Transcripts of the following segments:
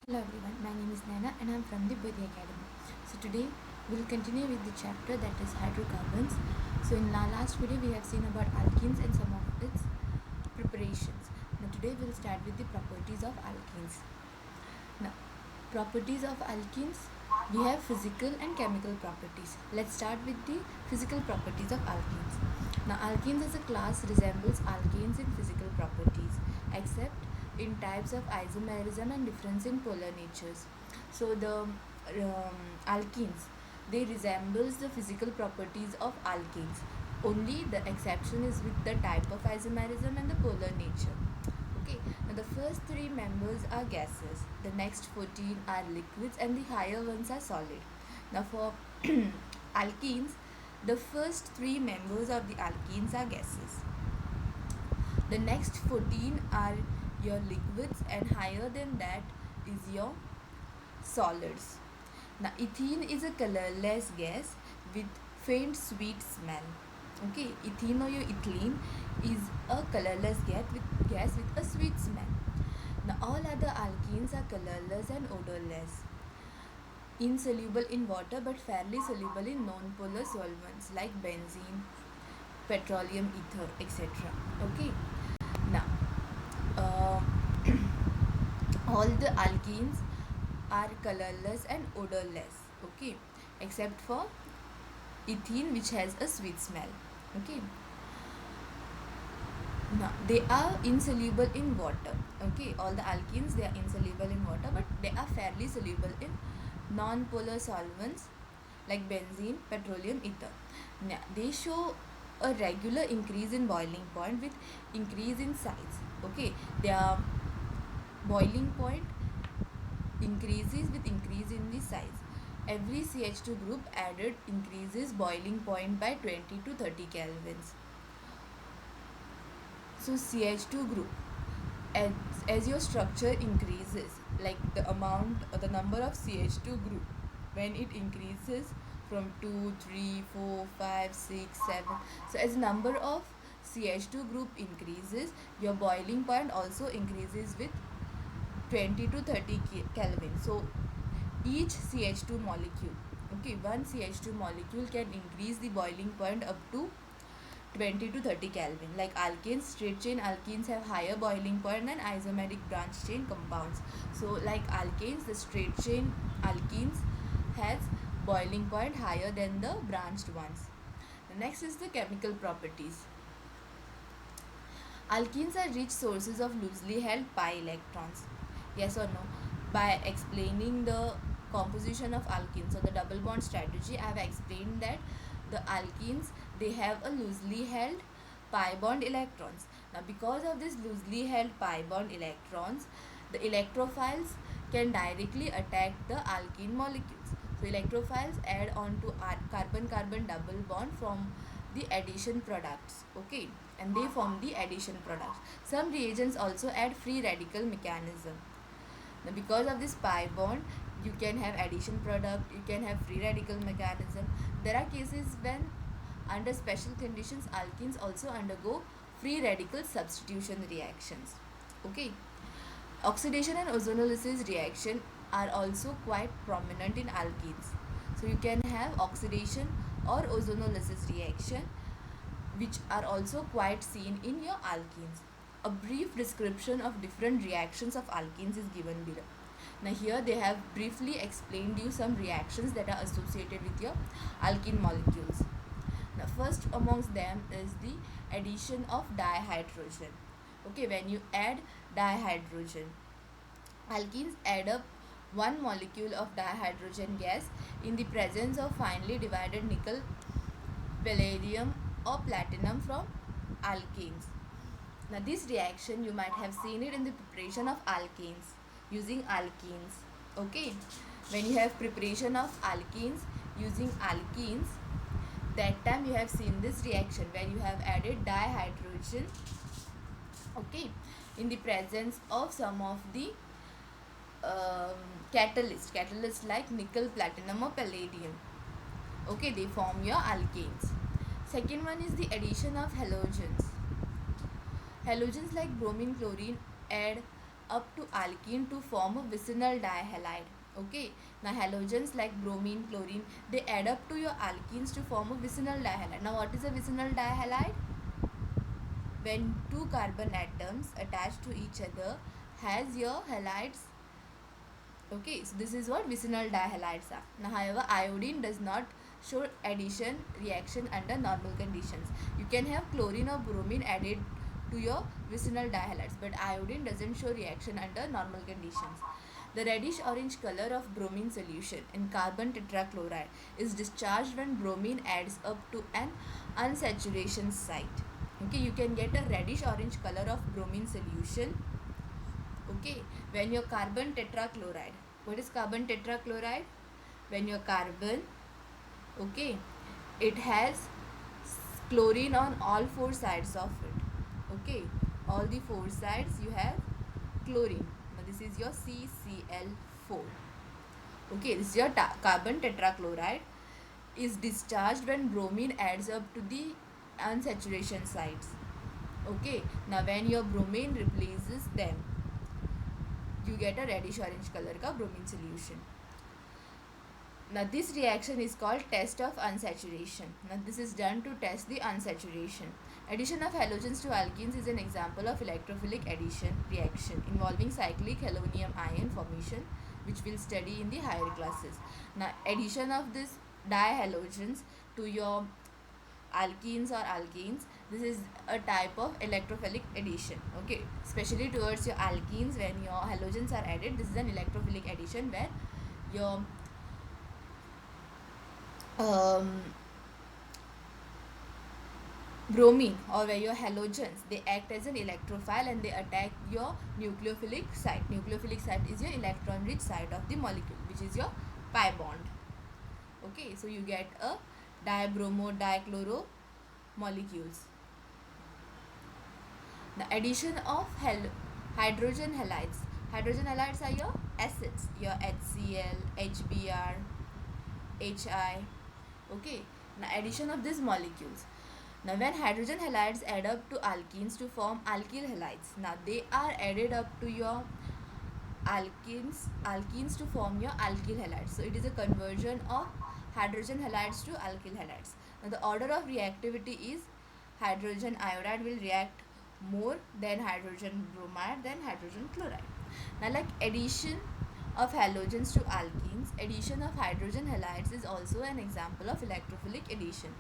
Hello everyone, my name is Naina and I am from the Bodhi Academy. So today we will continue with the chapter that is hydrocarbons. So in our last video we have seen about alkenes and some of its preparations. Now today we will start with the properties of alkenes. Now properties of alkenes, we have physical and chemical properties. Let's start with the physical properties of alkenes. Now alkenes as a class resembles alkanes in physical properties except in types of isomerism and difference in polar natures. So the alkenes, they resembles the physical properties of alkanes. Only the exception is with the type of isomerism and the polar nature. Okay, now the first three members are gases, the next 14 are liquids, and the higher ones are solid. Now for alkenes, the first three members of the alkenes are gases. The next 14 are your liquids, and higher than that is your solids. Now ethene is a colorless gas with faint sweet smell. Okay, ethene or your ethylene is a colorless gas with a sweet smell. Now all other alkenes are colorless and odorless, insoluble in water but fairly soluble in non-polar solvents like benzene, petroleum ether, etc. Okay, now uh, all the alkenes are colorless and odorless, okay, except for ethene which has a sweet smell. Okay, now they are insoluble in water. Okay, all the alkenes, they are insoluble in water but they are fairly soluble in non-polar solvents like benzene, petroleum ether. Now they show a regular increase in boiling point with increase in size. Okay, their boiling point increases with increase in the size. Every CH2 group added increases boiling point by 20 to 30 kelvins. So CH2 group, as your structure increases, like the amount or the number of CH2 group, when it increases from 2, 3, 4, 5, 6, 7, so as number of CH2 group increases, your boiling point also increases with 20 to 30 Kelvin. So each CH2 molecule, okay, one CH2 molecule can increase the boiling point up to 20 to 30 Kelvin. Like alkanes, straight chain alkenes have higher boiling point than isomeric branch chain compounds. So like alkanes, the straight chain alkenes has boiling point higher than the branched ones. The next is the chemical properties. Alkenes are rich sources of loosely held pi electrons. Yes or no? By explaining the composition of alkenes, so the double bond strategy, I have explained that the alkenes, they have a loosely held pi bond electrons. Now because of this loosely held pi bond electrons, the electrophiles can directly attack the alkene molecules. So electrophiles add on to carbon-carbon double bond from the addition products, okay, and they form the addition products. Some reagents also add free radical mechanism. Now because of this pi bond, you can have addition product, you can have free radical mechanism. There are cases when under special conditions alkenes also undergo free radical substitution reactions. Okay, oxidation and ozonolysis reaction are also quite prominent in alkenes. So you can have oxidation or ozonolysis reaction which are also quite seen in your alkenes. A brief description of different reactions of alkenes is given below. Now here they have briefly explained you some reactions that are associated with your alkene molecules. Now first amongst them is the addition of dihydrogen. Okay, when you add dihydrogen, alkenes add up one molecule of dihydrogen gas in the presence of finely divided nickel, palladium or platinum from alkanes. Now this reaction you might have seen it in the preparation of alkanes using alkenes. Okay, when you have preparation of alkenes using alkenes, that time you have seen this reaction where you have added dihydrogen, okay, in the presence of some of the catalyst like nickel, platinum or palladium. Okay, they form your alkanes. Second one is the addition of halogens. Halogens like bromine, chlorine add up to alkene to form a vicinal dihalide. Okay, now halogens like bromine, chlorine, they add up to your alkenes to form a vicinal dihalide. Now what is a vicinal dihalide? When two carbon atoms attached to each other has your halides. Okay, so this is what vicinal dihalides are. Now, however, iodine does not show addition reaction under normal conditions. You can have chlorine or bromine added to your vicinal dihalides, but iodine doesn't show reaction under normal conditions. The reddish orange color of bromine solution in carbon tetrachloride is discharged when bromine adds up to an unsaturation site. Okay, you can get a reddish orange color of bromine solution. Okay, when your carbon tetrachloride, what is carbon tetrachloride? When your carbon, okay, it has chlorine on all four sides of it. Okay, all the four sides you have chlorine. Now this is your CCl4. Okay, this is your carbon tetrachloride is discharged when bromine adds up to the unsaturation sites. Okay, now when your bromine replaces them, you get a reddish orange color का bromine solution. Now this reaction is called test of unsaturation. Now this is done to test the unsaturation. Addition of halogens to alkenes is an example of electrophilic addition reaction involving cyclic halonium ion formation, which we'll study in the higher classes. Now addition of this dihalogens to your alkenes or alkanes, this is a type of electrophilic addition. Okay, especially towards your alkenes, when your halogens are added, this is an electrophilic addition where your bromine or where your halogens, they act as an electrophile and they attack your nucleophilic site. Nucleophilic site is your electron rich site of the molecule, which is your pi bond. Okay, so you get a dibromo dichloro molecules. The addition of hydrogen halides. Hydrogen halides are your acids, your HCl, HBr, HI. Okay, now addition of these molecules. Now when hydrogen halides add up to alkenes to form alkyl halides, now they are added up to your alkenes to form your alkyl halides. So it is a conversion of hydrogen halides to alkyl halides. Now the order of reactivity is hydrogen iodide will react more than hydrogen bromide than hydrogen chloride. Now like addition of halogens to alkenes, addition of hydrogen halides is also an example of electrophilic addition.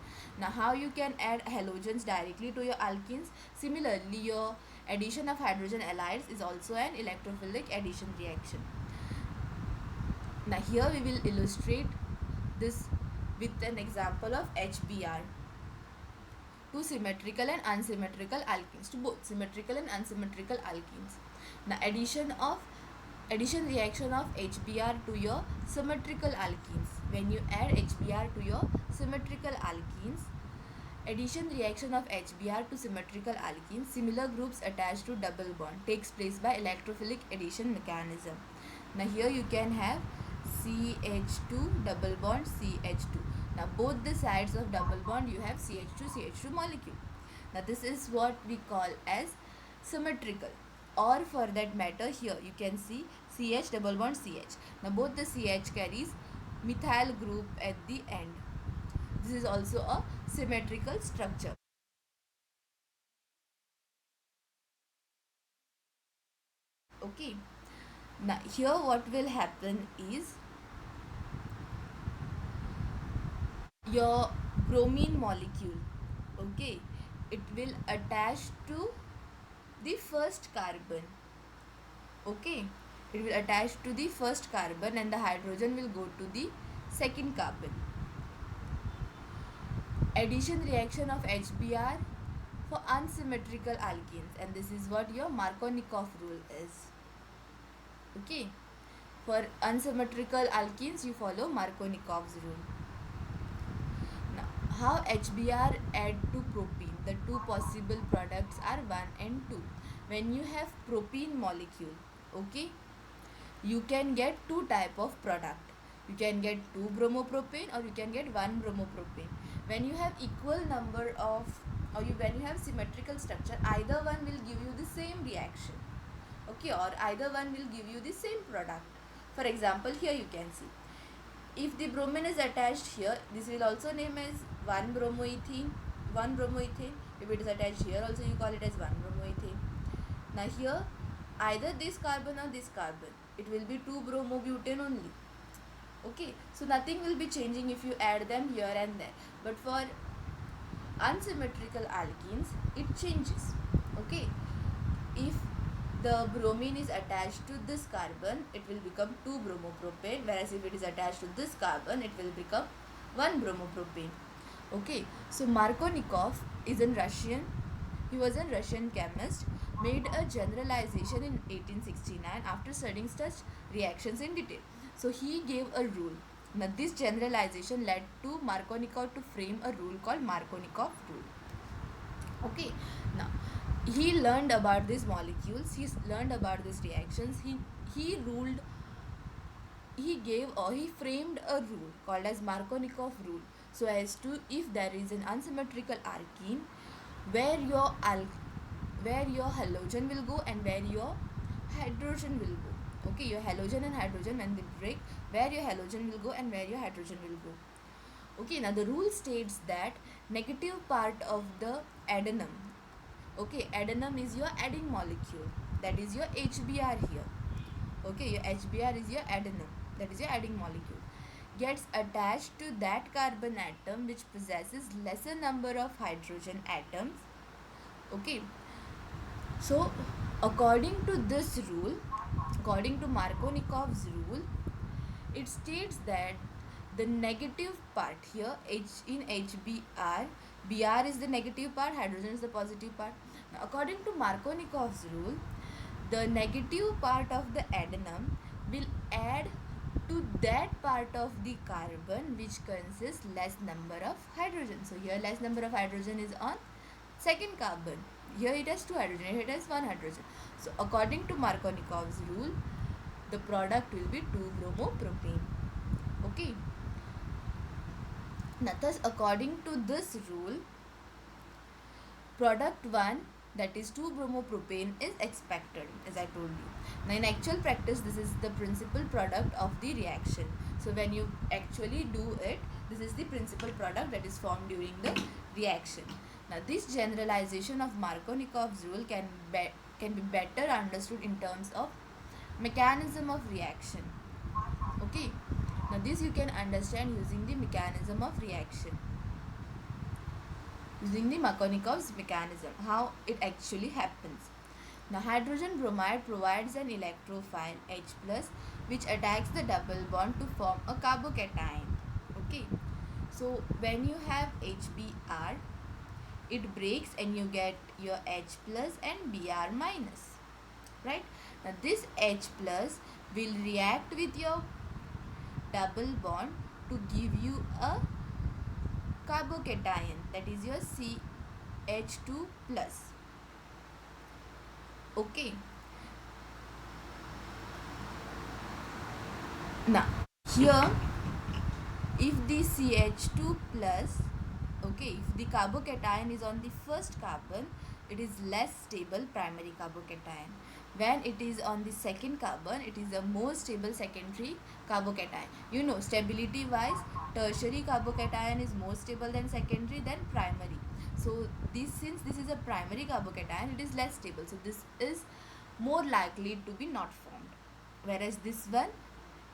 Now how you can add halogens directly to your alkenes? Similarly, your addition of hydrogen halides is also an electrophilic addition reaction. Now here we will illustrate this with an example of HBr to symmetrical and unsymmetrical alkenes, to both symmetrical and unsymmetrical alkenes. Now addition reaction of HBr to your symmetrical alkenes. When you add HBr to your symmetrical alkenes, addition reaction of HBr to symmetrical alkenes, similar groups attached to double bond takes place by electrophilic addition mechanism. Now here you can have CH2 double bond CH2. Now both the sides of double bond you have CH2 molecule. Now this is what we call as symmetrical, or for that matter here you can see CH double bond CH. Now both the CH carries methyl group at the end. This is also a symmetrical structure. Okay, now here what will happen is your bromine molecule, okay, it will attach to the first carbon. Okay, it will attach to the first carbon and the hydrogen will go to the second carbon. Addition reaction of HBr for unsymmetrical alkenes, and this is what your Markovnikov rule is. Okay, for unsymmetrical alkenes you follow Markovnikov's rule. Now how HBr add to propene? The two possible products are 1 and 2. When you have propene molecule, okay, you can get two type of product. You can get 2 bromopropane or you can get 1 bromopropane. When you have equal number of, when you have symmetrical structure, either one will give you the same reaction. Okay, or either one will give you the same product. For example, here you can see, if the bromine is attached here, this will also name as 1 bromoethene, 1 bromoethane. If it is attached here also, you call it as 1 bromoethane. Now here, either this carbon or this carbon, it will be 2 bromobutane only. Okay, so nothing will be changing if you add them here and there, but for unsymmetrical alkenes it changes. Okay, if the bromine is attached to this carbon, it will become 2 bromopropane, whereas if it is attached to this carbon, it will become 1 bromopropane. Okay, so Markovnikov is a Russian, he was a Russian chemist, made a generalization in 1869 after studying such reactions in detail. So he gave a rule. Now this generalization led to Markovnikov to frame a rule called Markovnikov rule. Okay, now he learned about these molecules, he learned about these reactions, he ruled, he gave or he framed a rule called as Markovnikov rule, so as to, if there is an unsymmetrical alkene, where your where your halogen will go and where your hydrogen will go. Okay, your halogen and hydrogen, when they break, where your halogen will go and where your hydrogen will go. Okay, now the rule states that negative part of the adenum, okay, adenum is your adding molecule, that is your HBr here. Okay, your HBr is your adenum, that is your adding molecule, gets attached to that carbon atom which possesses lesser number of hydrogen atoms. Okay, so according to this rule, according to Markovnikov's rule, it states that the negative part here, H in HBr, Br is the negative part, hydrogen is the positive part. Now, according to Markovnikov's rule, the negative part of the adenum will add to that part of the carbon which consists less number of hydrogen. So here less number of hydrogen is on second carbon. Here it has two hydrogen, here it has one hydrogen. So according to Markovnikov's rule, the product will be 2 bromopropane. Okay. Now thus according to this rule, product 1, that is 2 bromopropane, is expected, as I told you. Now in actual practice, this is the principal product of the reaction. So when you actually do it, this is the principal product that is formed during the reaction. Now this generalization of Markovnikov's rule can be better understood in terms of mechanism of reaction. Okay, now this you can understand using the mechanism of reaction, using the Markovnikov's mechanism, how it actually happens. Now hydrogen bromide provides an electrophile H plus which attacks the double bond to form a carbocation. Okay, so when you have HBr, it breaks and you get your H plus and Br minus, right? Now this H plus will react with your double bond to give you a carbocation, that is your CH2 plus. Okay, now here if the CH2 plus, okay, if the carbocation is on the first carbon, it is less stable primary carbocation. When it is on the second carbon, it is a more stable secondary carbocation. You know, stability wise, tertiary carbocation is more stable than secondary than primary. So this, since this is a primary carbocation, it is less stable, so this is more likely to be not formed, whereas this one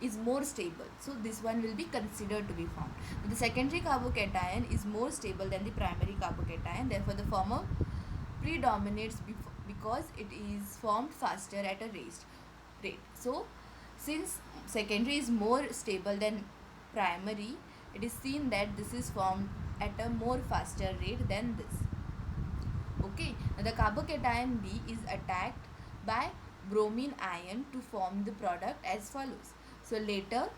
is more stable, so this one will be considered to be formed. The secondary carbocation is more stable than the primary carbocation, therefore the former predominates because it is formed faster at a raised rate. So since secondary is more stable than primary, it is seen that this is formed at a more faster rate than this. Okay, now the carbocation B is attacked by bromine ion to form the product as follows. So later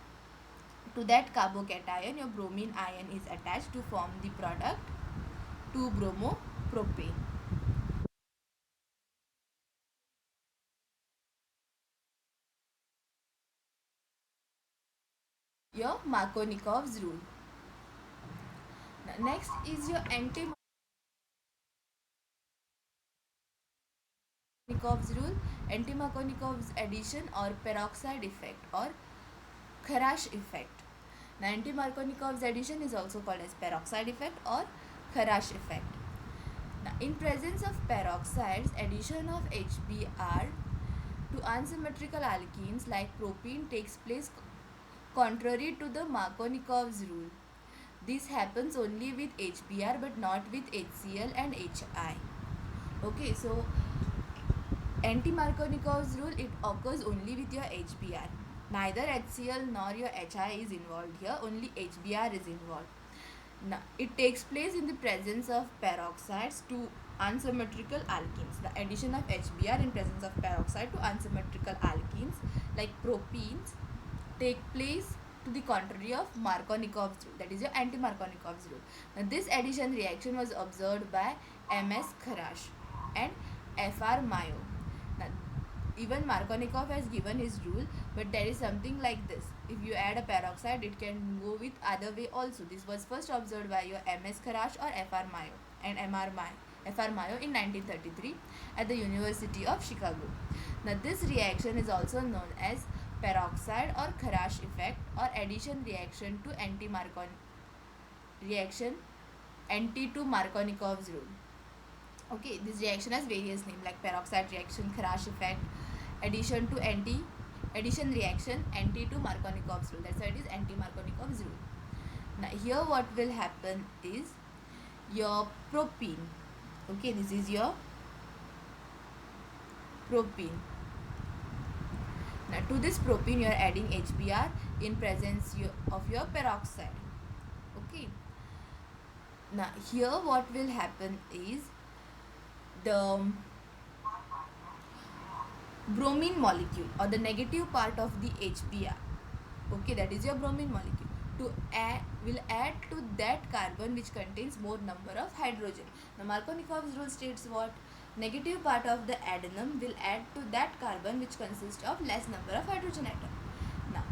to that carbocation, your bromine ion is attached to form the product 2-bromopropane. Your Markovnikov's rule. Now, next is your anti Markov's rule, anti-Markov's addition or peroxide effect or Kharash effect. Now, anti-Markov's addition is also called as peroxide effect or Kharash effect. Now, in presence of peroxides, addition of HBr to unsymmetrical alkenes like propene takes place contrary to the Markov's rule. This happens only with HBr but not with HCl and HI. Okay, so anti-Markov's rule, it occurs only with your HBr. Neither HCl nor your HI is involved here, only HBr is involved. Now, it takes place in the presence of peroxides to unsymmetrical alkenes. The addition of HBr in presence of peroxide to unsymmetrical alkenes like propenes take place to the contrary of Markovnikov's rule, that is your anti-Markovnikov's rule. Now, this addition reaction was observed by M.S. Kharash and F.R. Mayo. Now, even Markovnikov has given his rule, but there is something like this. If you add a peroxide, it can go with other way also. This was first observed by your M.S. Kharash or F.R. Mayo and F.R. Mayo in 1933 at the University of Chicago. Now, this reaction is also known as peroxide or Kharash effect or addition reaction to anti to Markovnikov's rule. Okay, this reaction has various names like peroxide reaction, Kharash effect, addition reaction, anti to Markovnikov's rule. That's why it is anti-Markovnikov's rule. Now here what will happen is your propene. Okay, this is your propene. Now to this propene you are adding HBr in presence of your peroxide. Okay. Now here what will happen is the bromine molecule or the negative part of the HBr, okay, that is your bromine molecule, will add to that carbon which contains more number of hydrogen. Now Markovnikov's rule states what? Negative part of the adenum will add to that carbon which consists of less number of hydrogen atom. Now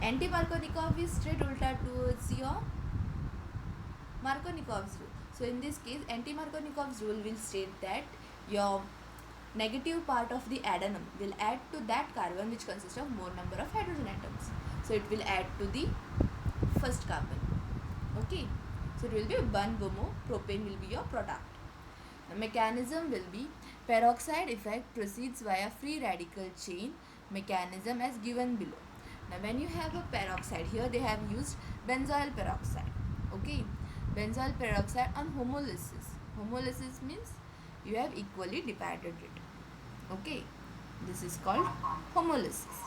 anti-Markovnikov is straight ulta towards your Markovnikov's rule. So in this case, anti-Markovnikov's rule will state that your negative part of the adenum will add to that carbon which consists of more number of hydrogen atoms. So it will add to the first carbon. Okay. So it will be 1 bromo, propane will be your product. The mechanism will be peroxide effect proceeds via free radical chain mechanism as given below. Now when you have a peroxide, here they have used benzoyl peroxide. Okay. Benzoyl peroxide on homolysis. Homolysis means you have equally divided it. Okay, this is called homolysis.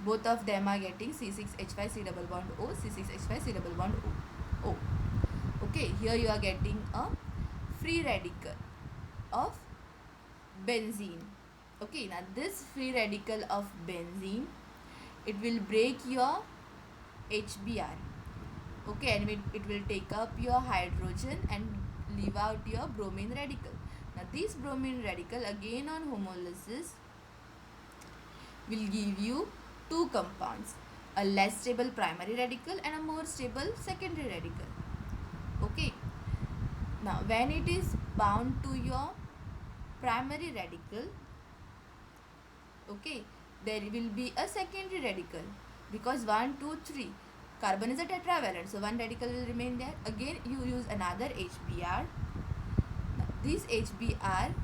Both of them are getting C6H5 C double bond O, C6H5 C double bond O. Okay, here you are getting a free radical of benzene. Okay, now this free radical of benzene, it will break your HBr. Okay, and it will take up your hydrogen and leave out your bromine radical. Now this bromine radical again on homolysis will give you two compounds, a less stable primary radical and a more stable secondary radical. Okay, now when it is bound to your primary radical, okay, there will be a secondary radical because 1, 2, 3 carbon is a tetravalent, so one radical will remain there. Again you use another HBr. Now, this HBr,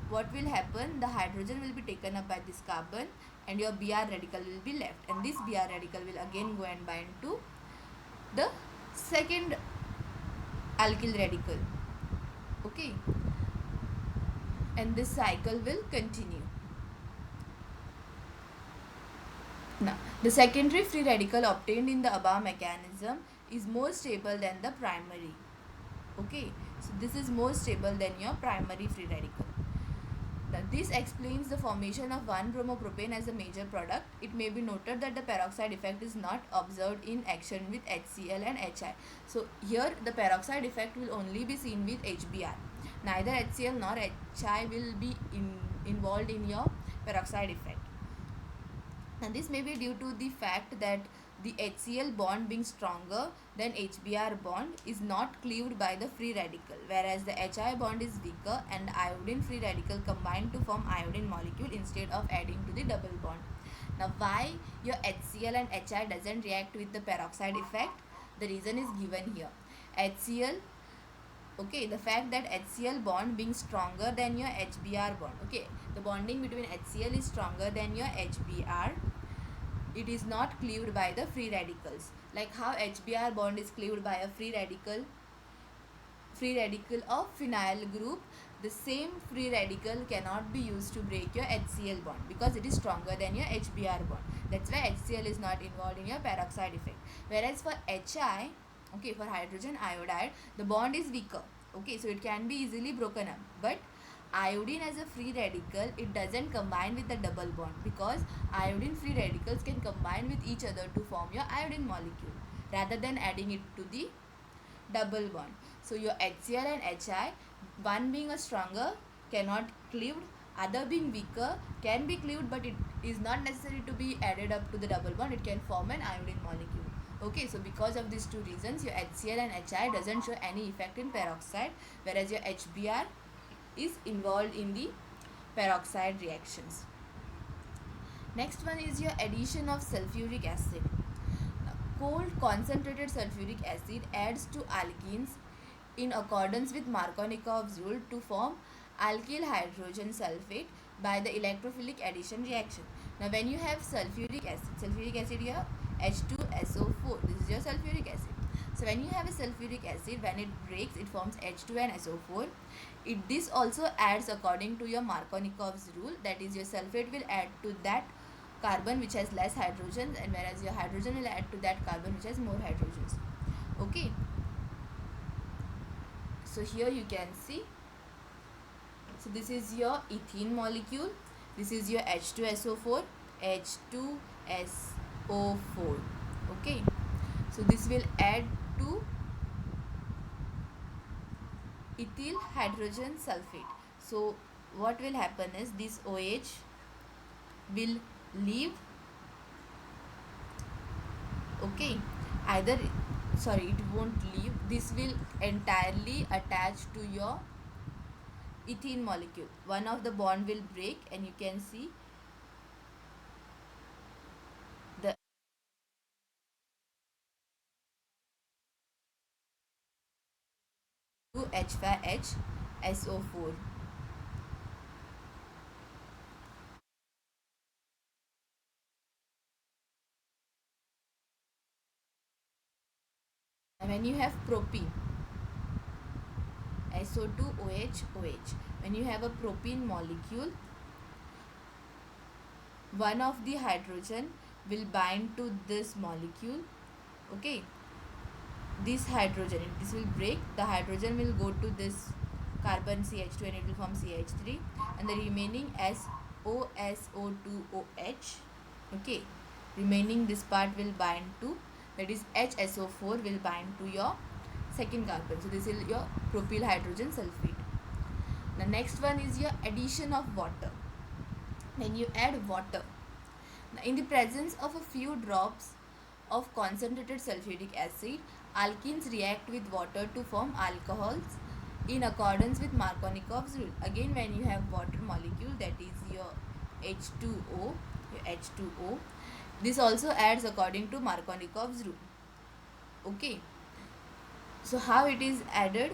what will happen? The hydrogen will be taken up by this carbon and your Br radical will be left, and this Br radical will again go and bind to the second alkyl radical. Okay, and this cycle will continue. Now, the secondary free radical obtained in the above mechanism is more stable than the primary. Okay, so this is more stable than your primary free radical. Now, this explains the formation of 1-bromopropane as a major product. It may be noted that the peroxide effect is not observed in action with HCl and HI. So, here the peroxide effect will only be seen with HBr. Neither HCl nor HI will be involved in your peroxide effect. And this may be due to the fact that the HCl bond being stronger than HBr bond is not cleaved by the free radical, whereas the Hi bond is weaker and the iodine free radical combine to form iodine molecule instead of adding to the double bond. Now why your HCl and Hi doesn't react with the peroxide effect? The reason is given here. HCl, okay, the fact that HCl bond being stronger than your HBr bond, okay, the bonding between HCl is stronger than your HBr, it is not cleaved by the free radicals. Like how HBr bond is cleaved by a free radical of phenyl group, the same free radical cannot be used to break your HCl bond because it is stronger than your HBr bond. That's why HCl is not involved in your peroxide effect. Whereas for Hi, okay, for hydrogen iodide, the bond is weaker. Okay, so it can be easily broken up. But iodine as a free radical, it doesn't combine with the double bond because iodine free radicals can combine with each other to form your iodine molecule rather than adding it to the double bond. So your HCl and Hi, one being a stronger cannot cleaved, other being weaker can be cleaved, but it is not necessary to be added up to the double bond. It can form an iodine molecule. Okay, so because of these two reasons, your HCl and Hi doesn't show any effect in peroxide, whereas your HBr is involved in the peroxide reactions. Next one is your addition of sulfuric acid. Cold concentrated sulfuric acid adds to alkenes in accordance with Markovnikov's rule to form alkyl hydrogen sulfate by the electrophilic addition reaction. Now when you have sulfuric acid here, H2SO4, this is your sulfuric acid. So when you have a sulfuric acid, when it breaks, it forms H2 and SO4. This also adds according to your Markovnikov's rule, that is your sulfate will add to that carbon which has less hydrogens, and whereas your hydrogen will add to that carbon which has more hydrogens. Okay, so here you can see, so this is your ethene molecule, this is your H2SO4, H2SO4. Okay, so this will add to ethyl hydrogen sulfate. So what will happen is this OH will leave, okay, either, sorry, it won't leave, this will entirely attach to your ethene molecule. One of the bond will break and you can see the H5HSO4. And when you have propene, SO2OH, when you have a propene molecule, one of the hydrogen will bind to this molecule. Okay, this hydrogen, this will break, the hydrogen will go to this carbon CH2 and it will form CH3, and the remaining SOSO2OH, okay, remaining this part will bind to, that is HSO4 will bind to your second carbon. So this is your propyl hydrogen sulfate. The next one is your addition of water. When you add water, in the presence of a few drops of concentrated sulfuric acid, alkenes react with water to form alcohols in accordance with Markovnikov's rule. Again, when you have water molecule, that is your H2O, this also adds according to Markovnikov's rule. Okay, so how it is added?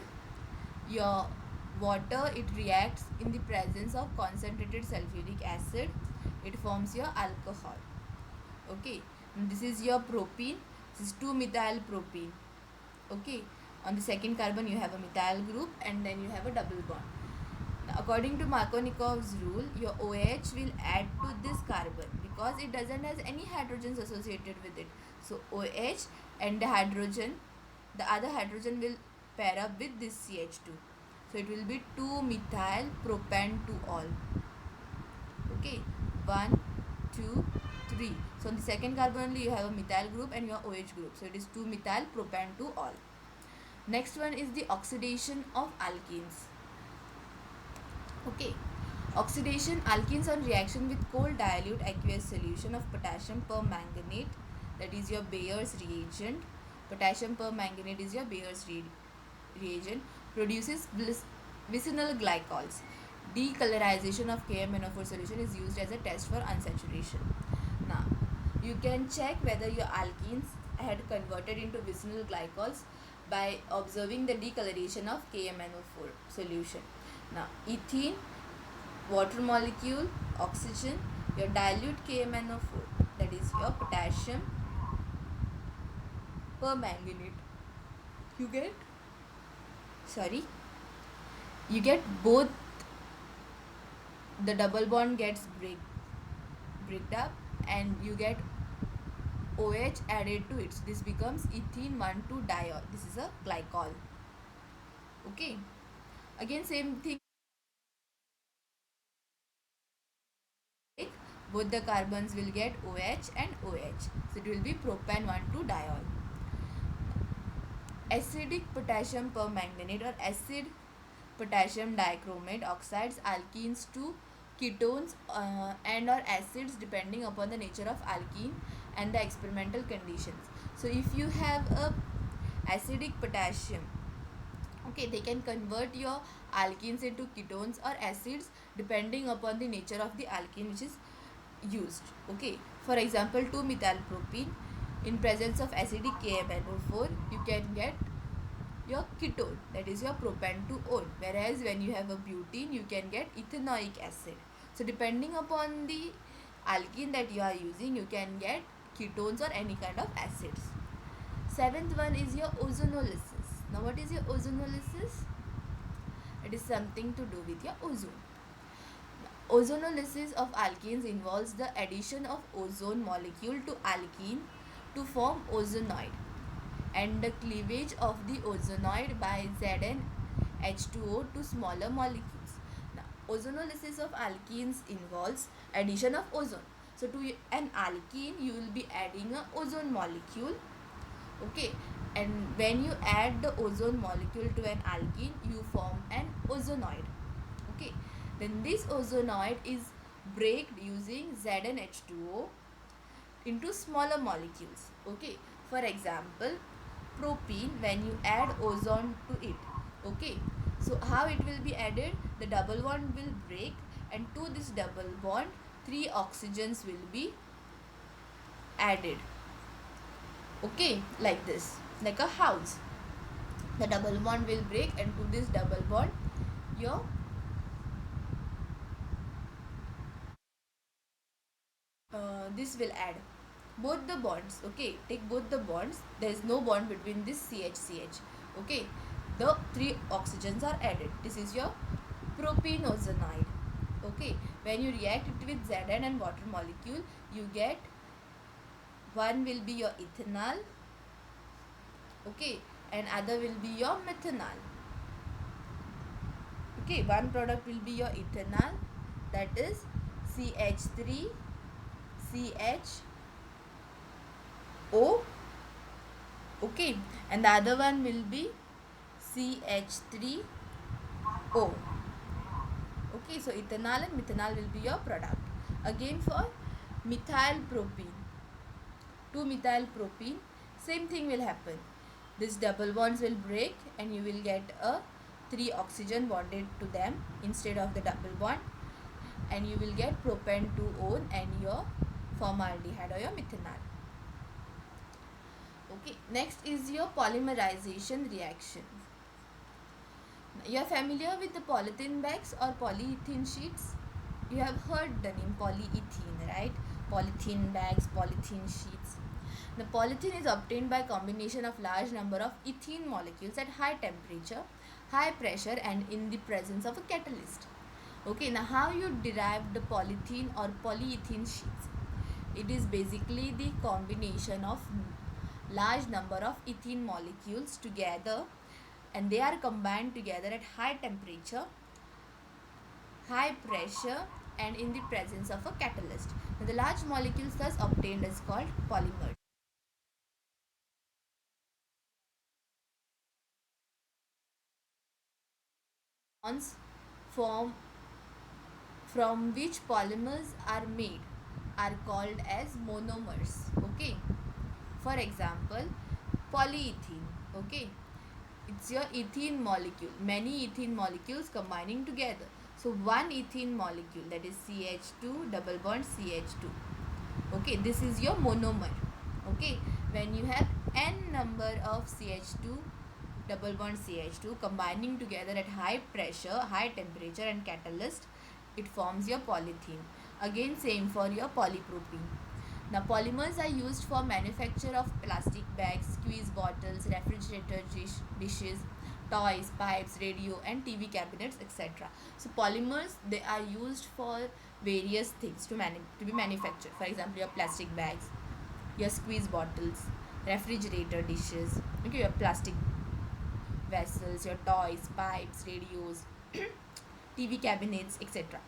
Your water, it reacts in the presence of concentrated sulfuric acid, it forms your alcohol. Okay, and this is your propene, this is 2-methyl propene. Okay, on the second carbon you have a methyl group and then you have a double bond. Now, according to Markovnikov's rule, your OH will add to this carbon because it doesn't have any hydrogens associated with it. So OH and the hydrogen, the other hydrogen will pair up with this CH2. So it will be 2-methyl propan-2-ol. Okay, 1, 2, 3. So on the second carbon only you have a methyl group and your OH group. So it is 2-methyl propan-2-ol. Next one is the oxidation of alkenes. Okay, oxidation, alkenes on reaction with cold dilute aqueous solution of potassium permanganate that is your Bayer's reagent. Potassium permanganate is your Bayer's reagent. Produces vicinal glycols. Decolorization of KMNO4 solution is used as a test for unsaturation. Now, you can check whether your alkenes had converted into vicinal glycols by observing the decoloration of KMNO4 solution. Now, ethene, water molecule, oxygen, your dilute KMNO4, that is your potassium permanganate. You get, sorry, you get both, the double bond gets break up and you get OH added to it. So this becomes ethene 1,2-diol. This is a glycol. Okay. Again, same thing. Both the carbons will get OH and OH. So it will be propane 1,2-diol. Acidic potassium permanganate or acid potassium dichromate oxides alkenes to ketones and or acids depending upon the nature of alkene and the experimental conditions. So if you have a acidic potassium, okay, they can convert your alkenes into ketones or acids depending upon the nature of the alkene which is used. Okay, for example, 2-methylpropene in presence of acidic KMNO4 you can get your ketone, that is your propane to one, whereas when you have a butene you can get ethanoic acid. So depending upon the alkene that you are using you can get ketones or any kind of acids. Seventh one is your ozonolysis. Now what is your ozonolysis? It is something to do with your ozone. Ozonolysis of alkenes involves the addition of ozone molecule to alkene to form ozonoid and the cleavage of the ozonoid by ZnH2O to smaller molecules. Now, ozonolysis of alkenes involves addition of ozone. So to an alkene you will be adding a ozone molecule. Okay, and when you add the ozone molecule to an alkene you form an ozonoid. Okay, then this ozonoid is breaked using ZnH2O into smaller molecules. Okay, for example, propene, when you add ozone to it, okay, so how it will be added? The double bond will break and to this double bond 3 oxygens will be added. Okay, like this, like a house. The double bond will break and to this double bond your this will add both the bonds. Okay, take both the bonds, there is no bond between this CH. Okay, the 3 oxygens are added. This is your propenozonoid. Okay, when you react it with Zn and water molecule you get, one will be your ethanol, okay, and other will be your methanol. Okay, one product will be your ethanol, that is CH3 CHO, okay, and the other one will be CH3O. Okay, so ethanol and methanol will be your product. Again for methyl propene, 2-methylpropene, same thing will happen. This double bonds will break and you will get a 3 oxygen bonded to them instead of the double bond, and you will get propane to one and your formaldehyde or your methanol. Okay, next is your polymerization reaction. You are familiar with the polythene bags or polyethylene sheets? You have heard the name polyethylene, right? Polythene bags, polythene sheets. The polythene is obtained by combination of large number of ethene molecules at high temperature, high pressure and in the presence of a catalyst. Okay, now how you derive the polythene or polyethylene sheets? It is basically the combination of large number of ethene molecules together and they are combined together at high temperature, high pressure and in the presence of a catalyst. Now, the large molecules thus obtained is called polymers. Bonds form from which polymers are made are called as monomers. Okay, For example, polyethene. Okay, it's your ethene molecule, many ethene molecules combining together. So one ethene molecule, that is CH2 double bond CH2. Okay, this is your monomer. Okay, when you have n number of CH2 double bond CH2 combining together at high pressure, high temperature and catalyst, it forms your polythene. Again, same for your polypropylene. Now, polymers are used for manufacture of plastic bags, squeeze bottles, refrigerator dishes, toys, pipes, radio and TV cabinets, etc. So polymers, they are used for various things to be manufactured. For example, your plastic bags, your squeeze bottles, refrigerator dishes, okay, your plastic vessels, your toys, pipes, radios, TV cabinets, etc.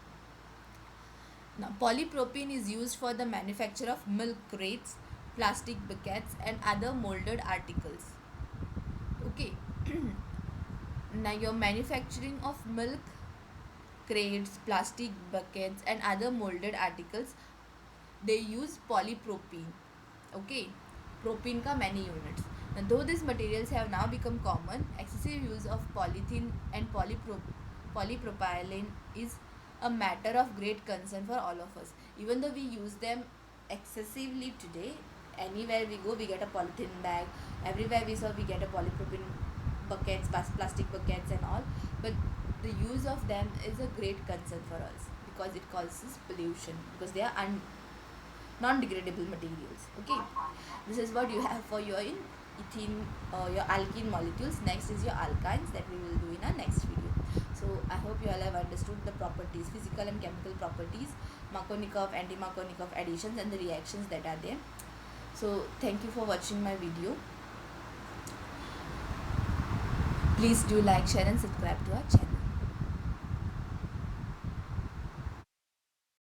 Now, polypropylene is used for the manufacture of milk crates, plastic buckets, and other molded articles. Okay. Now, your manufacturing of milk crates, plastic buckets, and other molded articles, they use polypropylene. Okay, propene ka many units. Now, though these materials have now become common, excessive use of polythene and polypropylene is a matter of great concern for all of us. Even though we use them excessively today, anywhere we go we get a polythene bag, everywhere we saw we get a polypropylene buckets, plastic buckets and all, but the use of them is a great concern for us because it causes pollution, because they are non-degradable materials. Okay, this is what you have for your ethene, your alkene molecules. Next is your alkynes that we will do in our next video. So I hope you all have understood the properties, physical and chemical properties, Markovnikov, anti-Markovnikov additions and the reactions that are there. So thank you for watching my video. Please do like, share and subscribe to our channel.